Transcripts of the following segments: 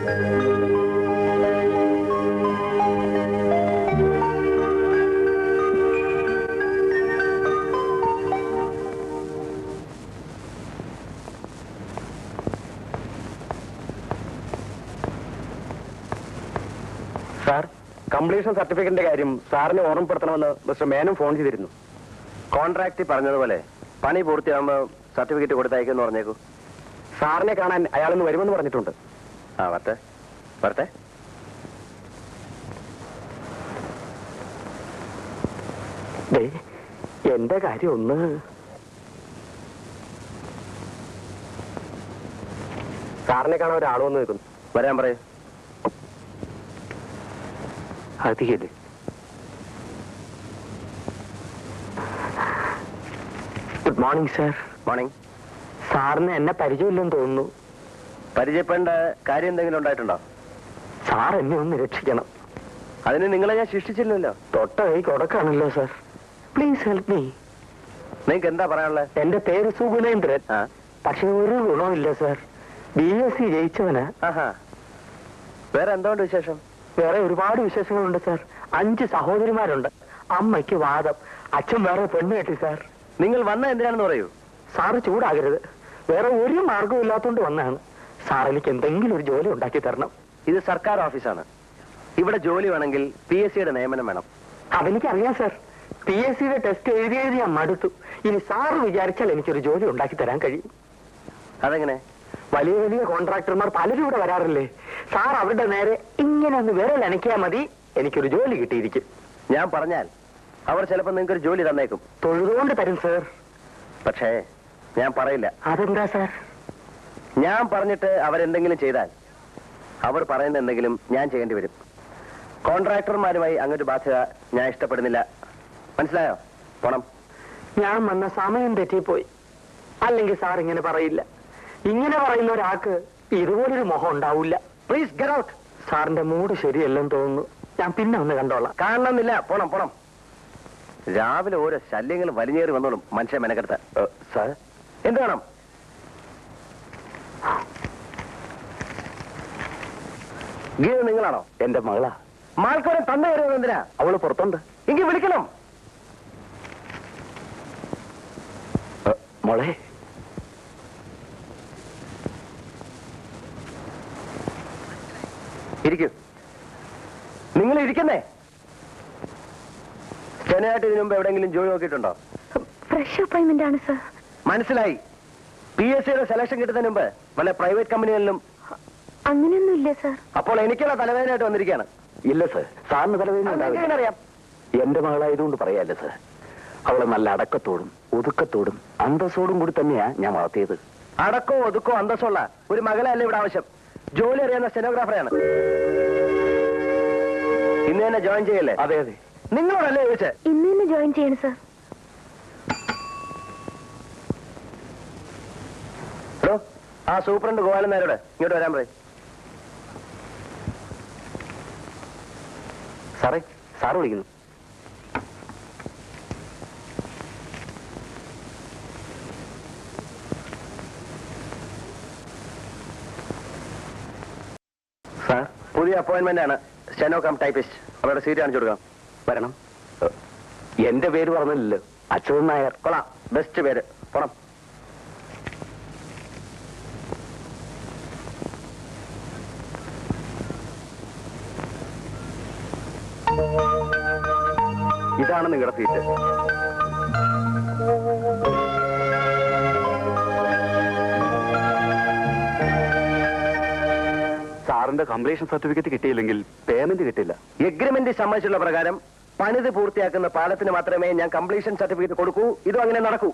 Sir, completion സർട്ടിഫിക്കറ്റിന്റെ കാര്യം സാറിനെ ഓർമ്മപ്പെടുത്തണമെന്ന് mister Menon phone ചെയ്തിരുന്നു. കോൺട്രാക്ട് പറഞ്ഞതുപോലെ പണി പൂർത്തിയാകുമ്പോൾ സർട്ടിഫിക്കറ്റ് കൊടുത്തയക്കുമെന്ന് പറഞ്ഞേക്കൂ. സാറിനെ കാണാൻ അയാളൊന്ന് വരുമെന്ന് പറഞ്ഞിട്ടുണ്ട്. ആ വരട്ടെ വരട്ടെ. എന്റെ കാര്യം ഒന്ന് സാറിനെ കാണാൻ ഒരാൾ വന്ന് നിൽക്കുന്നു. വരാൻ പറയൂ. അധികല്ലേ? Good morning sir. മോർണിംഗ്. സാറിന് എന്നെ പരിചയമില്ലെന്ന് തോന്നുന്നു. പരിചയപ്പെടേണ്ട കാര്യം എന്തെങ്കിലും ഉണ്ടായിട്ടുണ്ടോ? സാർ എന്നെ ഒന്ന് രക്ഷിക്കണം. അതിന് നിങ്ങളെ ഞാൻ ശിക്ഷിച്ചില്ലല്ലോ. തൊട്ട കൈ കൊടുക്കാണല്ലോ സാർ. Please help me. നിങ്ങൾക്ക് എന്താ പറയാനുള്ളത്? എന്റെ പേര് സുഗുണേന്ദ്രൻ. പക്ഷെ ഒരു ഗുണമില്ല സാർ. BSc ജയിച്ചവന്. വേറെ എന്തുകൊണ്ട് വിശേഷം? വേറെ ഒരുപാട് വിശേഷങ്ങളുണ്ട് സാർ. 5 സഹോദരിമാരുണ്ട്. അമ്മയ്ക്ക് വാദം. അച്ഛൻ വേറെ പെണ്ണ് കെട്ടി സാർ. നിങ്ങൾ വന്ന എന്തിനാണെന്ന് പറയൂ. സാറ് ചൂടാകരുത്. വേറെ ഒരു മാർഗവും ഇല്ലാത്തോണ്ട് വന്നാണ്. സാർ എനിക്ക് എന്തെങ്കിലും ഒരു ജോലി ഉണ്ടാക്കി തരണം. ഇത് സർക്കാർ ഓഫീസാണ്. ഇവിടെ ജോലി വേണമെങ്കിൽ PSCയുടെ നിയമനം വേണം. അതെനിക്കറിയാം സാർ. PSCയുടെ ടെസ്റ്റ് എഴുതി ഞാൻ മടുത്തു. ഇനി സാറ് വിചാരിച്ചാൽ എനിക്കൊരു ജോലി ഉണ്ടാക്കി തരാൻ കഴിയും. അതെങ്ങനെ? വലിയ വലിയ കോൺട്രാക്ടർമാർ പലരും ഇവിടെ വരാറില്ലേ? സാർ അവരുടെ നേരെ ഇങ്ങനെ ഒന്ന് വിരൽ അനക്കിയാൽ മതി, എനിക്കൊരു ജോലി കിട്ടിയിരിക്കും. ഞാൻ പറഞ്ഞാൽ അവർ ചിലപ്പോൾ നിങ്ങൾക്കൊരു ജോലി തന്നേക്കും. തൊഴുതുകൊണ്ട് തരും സാർ. പക്ഷേ ഞാൻ പറയില്ല. അതെന്താ സാർ? ഞാൻ പറഞ്ഞിട്ട് അവരെന്തെങ്കിലും ചെയ്താൽ അവർ പറയുന്ന എന്തെങ്കിലും ഞാൻ ചെയ്യേണ്ടി വരും. കോൺട്രാക്ടർമാരുമായി അങ്ങൊരു ബാധ്യത ഞാൻ ഇഷ്ടപ്പെടുന്നില്ല. മനസ്സിലായോ? പോണം. ഞാൻ വന്ന സമയം തെറ്റിപ്പോയി. അല്ലെങ്കിൽ സാർ ഇങ്ങനെ പറയില്ല. ഇങ്ങനെ പറയുന്ന ഒരാൾക്ക് ഇതുപോലൊരു മുഖം ഉണ്ടാവില്ല. Please get out. സാറിന്റെ മൂഡ് ശരിയല്ലെന്ന് തോന്നുന്നു. ഞാൻ പിന്നെ ഒന്ന് കണ്ടോളാം. കാണണമെന്നില്ല. പോണം പോണം. രാവിലെ ഓരോ ശല്യങ്ങൾ വലിഞ്ഞേറി വന്നോളും മനുഷ്യ മെനക്കെടുത്ത. സാർ എന്ത് വേണം? ഗീത നിങ്ങളാണോ? എന്റെ മകളാ. മാൾക്കോരെ തന്നു വരുന്നത് എന്തിനാ? അവള് പുറത്തുണ്ട്. എങ്കിൽ വിളിക്കണം. മോളെ, ഇരിക്കൂ. നിങ്ങൾ ഇരിക്കുന്നേ. സ്റ്റെനായിട്ട് ഇതിനു മുമ്പ് എവിടെയെങ്കിലും ജോലി നോക്കിയിട്ടുണ്ടോ? ഫ്രഷ് അപ്പോയിന്റ്മെന്റ് ആണ് സർ. മനസ്സിലായി. PSCയുടെ സെലക്ഷൻ കിട്ടുന്നതിന് മുമ്പ് വല്ല പ്രൈവറ്റ് കമ്പനികളിലും? അങ്ങനെയൊന്നും ഇല്ല സർ. അപ്പോൾ എനിക്കുള്ള തലവേദനയായിട്ട് വന്നിരിക്കുകയാണ്. ഇല്ല സർ, സാറിന് തലവേദന അറിയാം. എന്റെ മകളായതുകൊണ്ട് പറയാല്ലേ സർ. അവളെ നല്ല അടക്കത്തോടും ഒതുക്കത്തോടും അന്തസ്സോടും കൂടി തന്നെയാ ഞാൻ വളർത്തിയത്. അടക്കോ ഒതുക്കോ അന്തസ്സുള്ള ഒരു മകളല്ല ഇവിടെ ആവശ്യം. ജോലി അറിയാവുന്ന സ്റ്റെനോഗ്രാഫറാണ്. ഇന്ന് തന്നെ ജോയിൻ ചെയ്യല്ലേ? അതെ അതെ. നിങ്ങളോടല്ലേ ചോദിച്ചേ? ഇന്ന് തന്നെ ജോയിൻ ചെയ്യണം സർ. ഹലോ, ആ സൂപ്രണ്ട് ഗോപാലൻ നായരോട് ഇങ്ങോട്ട് വരാൻ പറയും. സാറേ, സാറ് വിളിക്കുന്നു. സാർ, പുതിയ അപ്പോയിന്റ്മെന്റ് ആണ്. Steno cum typist. അവരുടെ സീറ്റ് കാണിച്ചു കൊടുക്കാം. വരണം. എന്റെ പേര് പറഞ്ഞില്ലല്ലോ. അച്യുതൻ നായർ. കൊള്ളാം, ബെസ്റ്റ് പേര്. പോണം. ഇതാണ് നിങ്ങളുടെ സീറ്റ്. സാറിന്റെ കംപ്ലീഷൻ സർട്ടിഫിക്കറ്റ് കിട്ടിയില്ലെങ്കിൽ പേയ്മെന്റ് കിട്ടില്ല. എഗ്രിമെന്റ് സമ്മതിച്ചുള്ള പ്രകാരം പണിത് പൂർത്തിയാക്കുന്ന പാലത്തിന് മാത്രമേ ഞാൻ കംപ്ലീഷൻ സർട്ടിഫിക്കറ്റ് കൊടുക്കൂ. ഇതും അങ്ങനെ നടക്കൂ.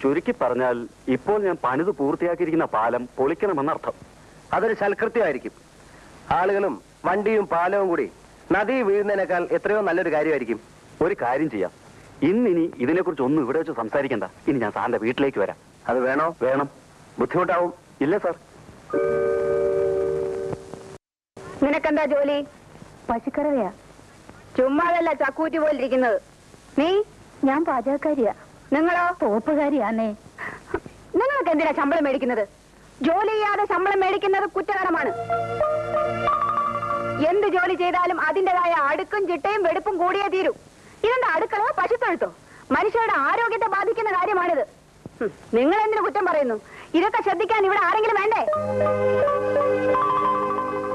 ചുരുക്കി പറഞ്ഞാൽ ഇപ്പോൾ ഞാൻ പണിത് പൂർത്തിയാക്കിയിരിക്കുന്ന പാലം പൊളിക്കണമെന്നർത്ഥം. അതൊരു സൽകൃത്യമായിരിക്കും. ആളുകളും വണ്ടിയും പാലവും കൂടി നദി വീഴുന്നതിനേക്കാൾ എത്രയോ നല്ലൊരു കാര്യമായിരിക്കും. ഒരു കാര്യം ചെയ്യാം, ഇന്നിനി ഇതിനെക്കുറിച്ച് ഒന്നും ഇവിടെ വെച്ച് സംസാരിക്കണ്ട. ഇനി ഞാൻ സാറിന്റെ വീട്ടിലേക്ക് വരാം. അത് വേണോ? വേണം. ബുദ്ധിമുട്ടാവും? ഇല്ല സാർ. നിനക്കെന്താ ജോലി? പശുക്കറവയാ. ചുമ്മാതല്ല ചക്കൂറ്റി പോലിരിക്കുന്നത്. നീ? ഞാൻ പാചകക്കാരിയാ. നിങ്ങളോ? തോപ്പുകാരിയാന്നേ. നിങ്ങൾക്ക് എന്തിനാ ശമ്പളം മേടിക്കുന്നത്? ജോലി ചെയ്യാതെ ശമ്പളം മേടിക്കുന്നത് കുറ്റകരമാണ്. ജോലി ചെയ്താലും അതിന്റേതായ അടുക്കും ചിട്ടയും വെടുപ്പും കൂടിയേ തീരൂ. ഇതെന്താ അടുക്കളയോ പശുത്തൊഴുത്തോ? മനുഷ്യരുടെ ആരോഗ്യത്തെ ബാധിക്കുന്ന കാര്യമാണിത്. നിങ്ങൾ എന്തിനു കുറ്റം പറയുന്നു? ഇതൊക്കെ ശ്രദ്ധിക്കാൻ ഇവിടെ ആരെങ്കിലും വേണ്ടേ?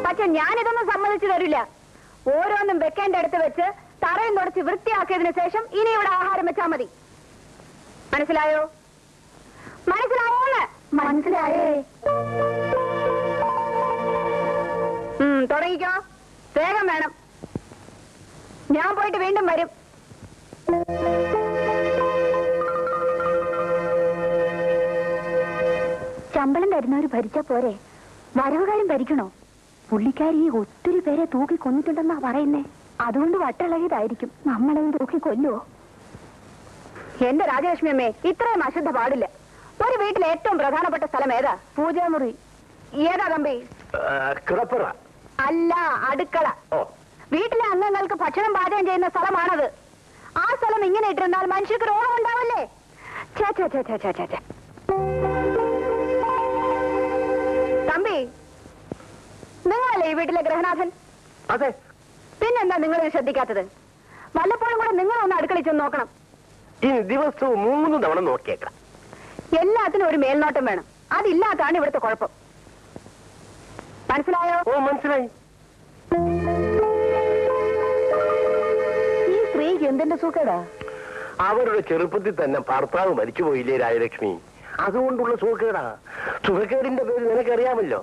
പക്ഷെ ഞാനിതൊന്നും സമ്മതിച്ചു തരില്ല. ഓരോന്നും വെക്കേണ്ട അടുത്ത് വെച്ച് തറയും തുടച്ച് വൃത്തിയാക്കിയതിനു ശേഷം ഇനി ഇവിടെ ആഹാരം വെച്ചാ മതി. മനസ്സിലായോ? മനസ്സിലായോന്ന്? മനസ്സിലായേ. തുടങ്ങിക്കോ. വേഗം വേണം. ഞാൻ പോയിട്ട് വീണ്ടും വരും. ശമ്പളം തരുന്നവര് ഭരിച്ചാ പോരെ, വരവുകാരും ഭരിക്കണോ? പുള്ളിക്കാരി ഒത്തിരി പേരെ തൂക്കി കൊന്നിട്ടുണ്ടെന്നാ പറയുന്നേ. അതുകൊണ്ട് വട്ടിളകിയതായിരിക്കും. നമ്മളത് തൂക്കി കൊല്ലുവോ? എന്റെ രാജലക്ഷ്മി അമ്മേ, ഇത്രയും അശുദ്ധ പാടില്ല. ഒരു വീട്ടിലെ ഏറ്റവും പ്രധാനപ്പെട്ട സ്ഥലം ഏതാ? പൂജാമുറി. ഏതാ തമ്പി? കിടപ്പറ അല്ല, അടുക്കള. വീട്ടിലെ അംഗങ്ങൾക്ക് ഭക്ഷണം പാചകം ചെയ്യുന്ന സ്ഥലമാണത്. ആ സ്ഥലം ഇങ്ങനെ ഇട്ടിരുന്നാൽ മനുഷ്യർക്ക് രോഗം ഉണ്ടാവില്ലേ? തമ്പി, നിങ്ങളല്ലേ ഈ വീട്ടിലെ ഗൃഹനാഥൻ? അതെ. പിന്നെന്താ നിങ്ങൾ ശ്രദ്ധിക്കാത്തത്? വല്ലപ്പോഴും കൂടെ നിങ്ങളൊന്ന് അടുക്കളയിൽ ചെന്ന് നോക്കണം. ഈ ദിവസവും 3 തവണ നോക്കിയേക്കാം. എല്ലാത്തിനും ഒരു മേൽനോട്ടം വേണം. അതില്ലാത്താണ് ഇവിടുത്തെ കുഴപ്പം. മനസ്സിലായോ? ഓ, മനസ്സിലായി. ഈ സ്ത്രീക്ക് എന്തിന്റെ സുഖേടാ? അവരുടെ ചെറുപ്പത്തിൽ തന്നെ ഭർത്താവ് മരിച്ചുപോയില്ലേ രാജലക്ഷ്മി? അതുകൊണ്ടുള്ള സുഖക്കേടാ. സുഖക്കേടിന്റെ പേര് നിനക്കറിയാമല്ലോ.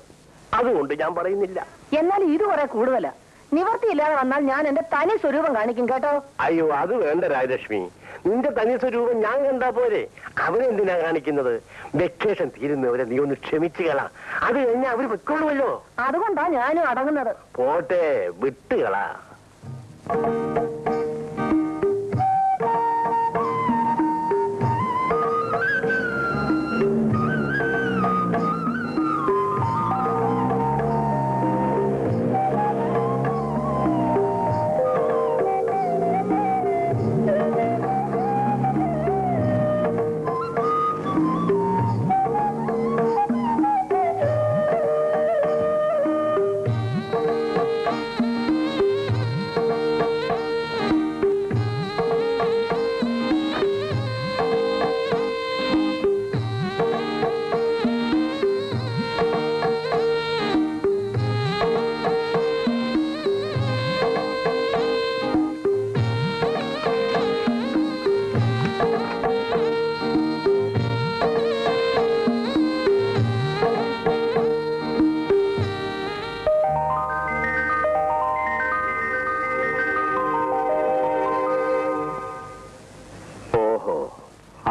അതുകൊണ്ട് ഞാൻ പറയുന്നില്ല. എന്നാൽ ഇത് കുറെ കൂടുതലാ. നിവർത്തിയില്ലാതെ വന്നാൽ ഞാൻ എന്റെ തനി സ്വരൂപം കാണിക്കും കേട്ടോ. അയ്യോ, അത് വേണ്ട രാജലക്ഷ്മി. നിന്റെ തനി സ്വരൂപം ഞാൻ കണ്ടാ പോരെ. അവരെന്തിനാ കാണിക്കുന്നത്? വെക്കേഷൻ തീരുന്നവരെ നീ ഒന്ന് ക്ഷമിച്ചുകളാ. അത് കഴിഞ്ഞാൽ അവര് വെക്കോളുമല്ലോ. അതുകൊണ്ടാ ഞാനും അടങ്ങുന്നത്. പോട്ടെ, വിട്ടുകളാ.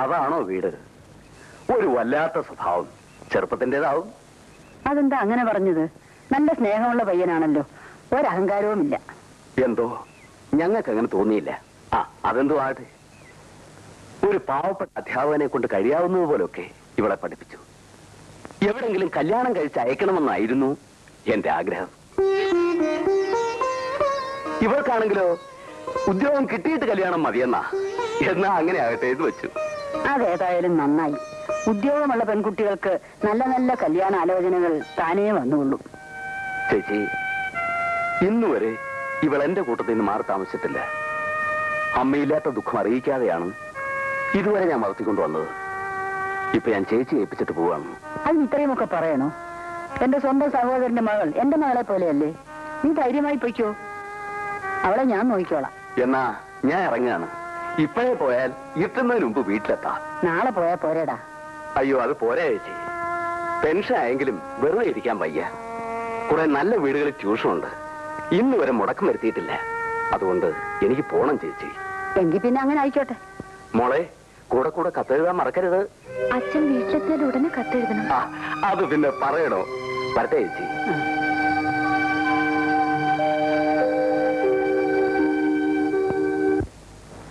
അതാണോ വീട്? ഒരു വല്ലാത്ത സ്വഭാവം. ചെറുപ്പത്തിൻ്റെതാവും. അതെന്താ അങ്ങനെ പറഞ്ഞത്? നല്ല സ്നേഹമുള്ള പയ്യനാണല്ലോ. ഒരഹങ്കാരവുമില്ല. എന്തോ ഞങ്ങൾക്ക് അങ്ങനെ തോന്നിയില്ല. അതെന്തോ ആട്ടെ. ഒരു പാവപ്പെട്ട അധ്യാപകനെ കൊണ്ട് കഴിയാവുന്നത് പോലൊക്കെ ഇവിടെ പഠിപ്പിച്ചു. എവിടെങ്കിലും കല്യാണം കഴിച്ച് അയക്കണമെന്നായിരുന്നു എന്റെ ആഗ്രഹം. ഇവർക്കാണെങ്കിലോ ഉദ്യോഗം കിട്ടിയിട്ട് കല്യാണം മതിയെന്നാ. എന്നാ അങ്ങനെ ആകട്ടെ എന്ന് വെച്ചു. അതേതായാലും നന്നായി. ഉദ്യോഗമുള്ള പെൺകുട്ടികൾക്ക് നല്ല നല്ല കല്യാണ ആലോചനകൾ താനേ വന്നുള്ളൂ. ചേച്ചി, ഇന്നുവരെ ഇവൾ എന്റെ കൂട്ടത്തിൽ നിന്ന് മാറി താമസിച്ചിട്ടില്ല. അമ്മയില്ലാത്ത ദുഃഖം അറിയിക്കാതെയാണ് ഇതുവരെ ഞാൻ വളർത്തിക്കൊണ്ടുവന്നത്. ഇപ്പൊ ഞാൻ ചേച്ചി ഏൽപ്പിച്ചിട്ട് പോവാണ്. അതിന് ഇത്രയുമൊക്കെ പറയണോ? എന്റെ സ്വന്തം സഹോദരന്റെ മകൾ എന്റെ മകളെ പോലെയല്ലേ? നീ ധൈര്യമായി പൊയ്ക്കോ. അവളെ ഞാൻ നോക്കിക്കോളാം. എന്നാ ഞാൻ ഇറങ്ങുകയാണ്. ഇപ്പോഴേ പോയാൽ ഇരുട്ടുന്നതിന് മുമ്പ് വീട്ടിലെത്താം. നാളെ പോയാ പോരേടാ. അയ്യോ, അത് പോരാ ചേച്ചി. പെൻഷൻ ആയെങ്കിലും വെറുതെ ഇരിക്കാൻ വയ്യ. കുറെ നല്ല വീടുകളിൽ ട്യൂഷനുണ്ട്. ഇന്ന് വരെ മുടക്കം വരുത്തിയിട്ടില്ല. അതുകൊണ്ട് എനിക്ക് പോണം ചേച്ചി. എങ്കിൽ പിന്നെ അങ്ങനെ ആയിക്കോട്ടെ. മോളെ, കൂടെ കൂടെ കത്തെഴുതാൻ മറക്കരുത്. അച്ഛൻ വീട്ടിലെത്തിയാൽ ഉടനെ കത്തെഴുതണം. അത് പിന്നെ പറയണോ? വരട്ടെ ചേച്ചി.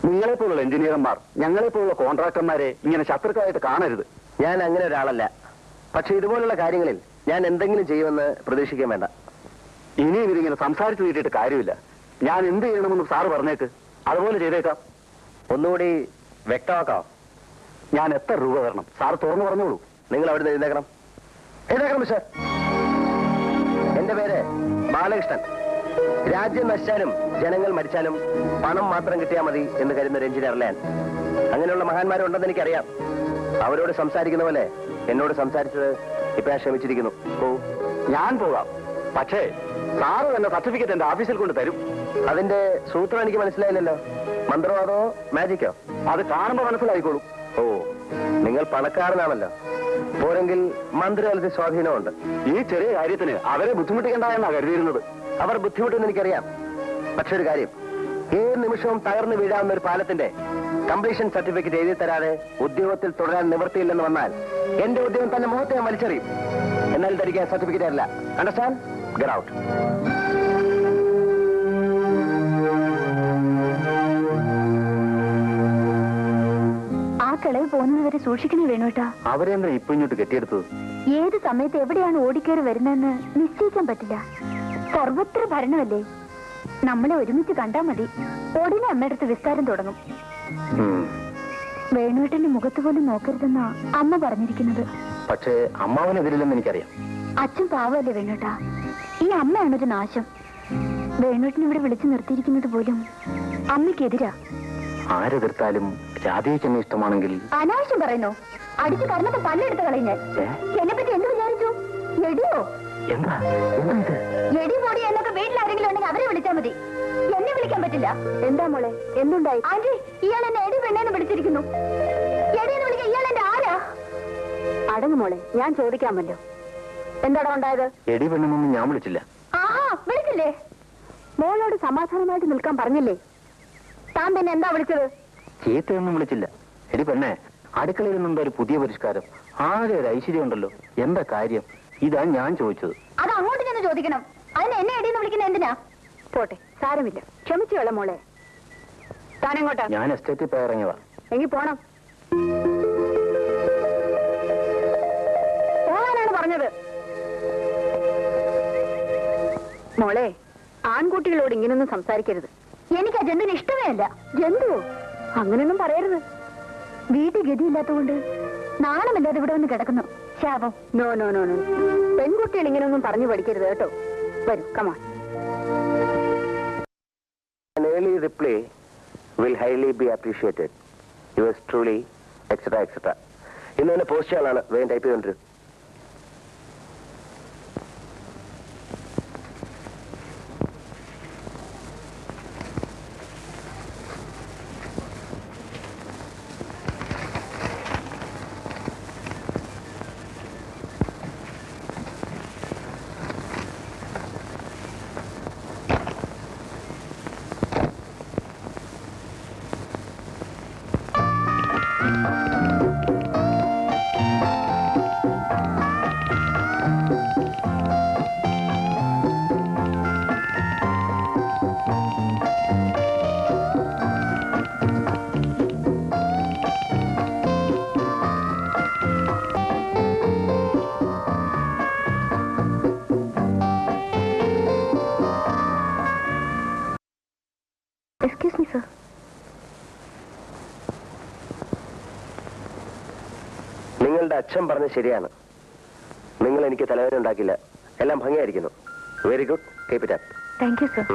നിങ്ങളെപ്പോലുള്ള എഞ്ചിനീയർമാർ ഞങ്ങളെപ്പോലുള്ള കോൺട്രാക്ടർമാരെ ഇങ്ങനെ ശത്രുക്കളായിട്ട് കാണരുത്. ഞാൻ അങ്ങനെ ഒരാളല്ല. പക്ഷെ ഇതുപോലുള്ള കാര്യങ്ങളിൽ ഞാൻ എന്തെങ്കിലും ചെയ്യുമെന്ന് പ്രതീക്ഷിക്കാൻ വേണ്ട. ഇനിയും ഇതിങ്ങനെ സംസാരിച്ചു തീട്ടിട്ട് കാര്യമില്ല. ഞാൻ എന്ത് ചെയ്യണമെന്ന് സാറ് പറഞ്ഞേക്ക്. അതുപോലെ ചെയ്തേക്കാം. ഒന്നുകൂടി വ്യക്തമാക്കാം. ഞാൻ എത്ര രൂപ തരണം? സാറ് തുറന്നു പറഞ്ഞോളൂ. നിങ്ങൾ അവിടെ നിന്ന് എഴുതേക്കണം. മിസ്റ്റർ. എന്റെ പേര് ബാലകൃഷ്ണൻ. രാജ്യം നശിച്ചാലും ജനങ്ങൾ മരിച്ചാലും പണം മാത്രം കിട്ടിയാൽ മതി എന്ന് കരുതുന്ന ഒരു എഞ്ചിനീയറല്ല ഞാൻ. അങ്ങനെയുള്ള മഹാന്മാരുണ്ടെന്ന് എനിക്കറിയാം. അവരോട് സംസാരിക്കുന്ന പോലെ എന്നോട് സംസാരിച്ചത് ഇപ്പൊ ഞാൻ ക്ഷമിച്ചിരിക്കുന്നു. ഞാൻ പോകാം, പക്ഷേ സാറ് തന്നെ സർട്ടിഫിക്കറ്റ് എന്റെ ഓഫീസിൽ കൊണ്ട് തരും. അതിന്റെ സൂത്രം എനിക്ക് മനസ്സിലായില്ലല്ലോ. മന്ത്രവാദോ മാജിക്കോ? അത് കാണുമ്പോ മനസ്സിലായിക്കോളൂ. ഓ, നിങ്ങൾ പണക്കാരനാണല്ലോ. പോരെങ്കിൽ മന്ത്രിതലത്തിൽ സ്വാധീനമുണ്ട്. ഈ ചെറിയ കാര്യത്തിന് അവരെ ബുദ്ധിമുട്ടിക്കണ്ട എന്നാ കരുതിയിരുന്നത്. അവർ ബുദ്ധിമുട്ടെന്ന് എനിക്കറിയാം. പക്ഷെ ഒരു കാര്യം, ഏത് നിമിഷവും തകർന്നു വീഴാവുന്ന ഒരു പാലത്തിന്റെ കംപ്ലീഷൻ സർട്ടിഫിക്കറ്റ് എഴുതി തരാതെ ഉദ്യോഗത്തിൽ തുടരാൻ നിവൃത്തിയില്ലെന്ന് വന്നാൽ എന്റെ ഉദ്യോഗം തന്നെ മുഖത്തെ ഞാൻ വലിച്ചെറിയും. എന്നാൽ ധരിക്കാൻ സർട്ടിഫിക്കറ്റ് അല്ല. അണ്ടർസ്റ്റാൻഡ്? Get out. ആ കിളവ് പോകുന്നത് വരെ സൂക്ഷിക്കണേ വേണോട്ടാ. അവരെന്താ ഇപ്പൊ ഇങ്ങോട്ട് കെട്ടിയെടുത്തത്? ഏത് സമയത്ത് എവിടെയാണ് ഓടിക്കേറി വരുന്നതെന്ന് നിശ്ചയിക്കാൻ പറ്റില്ല. സർവത്ര ഭരണമല്ലേ. നമ്മളെ ഒരുമിച്ച് കണ്ടാ മതി, ഉടനെ അമ്മയടുത്ത് വിസ്താരം തുടങ്ങും. വേണുവേട്ടന്റെ മുഖത്ത് പോലും നോക്കരുതെന്നാ അമ്മ പറഞ്ഞിരിക്കുന്നത്. പക്ഷേ അമ്മാവനെതിരില്ലെന്ന് എനിക്കറിയാം. അച്ഛൻ പാവല്ലേ വേണുവേട്ടാ. ഈ അമ്മയാണൊരു നാശം. വേണുവേട്ടൻ ഇവിടെ വിളിച്ചു നിർത്തിയിരിക്കുന്നത് പോലും അമ്മയ്ക്കെതിരാ. ആരെതിർത്താലും രാധേച്ചെന്നെ ഇഷ്ടമാണെങ്കിൽ. അനാവശ്യം പറയുന്നോ? അടിച്ചു കർമ്മത്തെ പല്ലെടുത്ത് കളഞ്ഞാൽ എന്നെ പറ്റി എന്ത് വിചാരിച്ചു? എടിയോ? എന്താ ഇത്? എടി പൊടി എന്നൊക്കെ വീട്ടിൽ ആരെങ്കിലും ഉണ്ടെങ്കിൽ അവരെ വിളിച്ചാൽ മതി, എന്നെ വിളിക്കാൻ പറ്റില്ല. എന്താ മോളെ, എന്തുണ്ടായി? ആന്റി, ഇയാൾ എന്നെ എടി പെണ്ണേന്ന് വിളിച്ചിരിക്കുന്നു. എടിയെന്ന് വിളിക്കാൻ ഇയാൾ എന്റെ ആരാ? അടങ്ങ് മോളെ, ഞാൻ ചോദിക്കാമല്ലോ. എന്താടാ ഉണ്ടായത്? എടി പെണ്ണെന്നൊന്നും ഞാൻ വിളിച്ചില്ല. ആഹാ, വിളിച്ചില്ലേ? മോളോട് സമാധാനമായിട്ട് നിൽക്കാൻ പറഞ്ഞില്ലേ? താൻ പിന്നെ എന്താ വിളിച്ചത്? ചീത്തയൊന്നും വിളിച്ചില്ല. എടി പെണ്ണെ, അടുക്കളയിൽ നിന്നെന്താ ഒരു പുതിയ പരിഷ്കാരം? ആകെ ഒരു ഐശ്വര്യം ഉണ്ടല്ലോ. എന്താ കാര്യം? ഇതാ ഞാൻ ചോദിച്ചത്. അത് അങ്ങോട്ട് ചെന്ന് ചോദിക്കണം. അതിന് എന്നെ എടിയെന്ന് വിളിക്കുന്ന എന്തിനാ? പോട്ടെ, സാരമില്ല, ക്ഷമിച്ചു വേള മോളെ. താനെങ്ങോട്ടാ? ഞാൻ എസ്റ്റേറ്റിൽ പോയി ഇറങ്ങിയതാ. എങ്കിൽ പോണം. പോകാനാണ് പറഞ്ഞത്. മോളെ, ആൺകുട്ടികളോട് ഇങ്ങനൊന്നും സംസാരിക്കരുത്. എനിക്ക് ആ ജന്തുവിന് ഇഷ്ടമേ അല്ല. ജന്തുവോ? അങ്ങനെയൊന്നും പറയരുത്. വീട്ടിൽ ഗതിയില്ലാത്തതുകൊണ്ട് നാണമില്ലാതെ ഇവിടെ വന്ന് കിടക്കുന്നു. ശാപം. നോ നോ നോ നോ, പെൺകുട്ടികൾ ഇങ്ങനെയൊന്നും പറഞ്ഞു പഠിക്കരുത് കേട്ടോ. വരൂ, come on. An early reply will highly be appreciated. Yours truly, etc. etc. ഇന്ന് തന്നെ പോസ്റ്റ് ചെയ്യാനാണ് വേഗം ടൈപ്പ് ചെയ്തോണ്ടിരും. Excuse me, sir. നിങ്ങളുടെ അച്ഛൻ പറഞ്ഞ ശരിയാണ്. നിങ്ങൾ എനിക്ക് തലവേദന ഉണ്ടാക്കില്ല. എല്ലാം ഭംഗിയായിരിക്കുന്നു. Very good. Keep it up. Thank you, sir.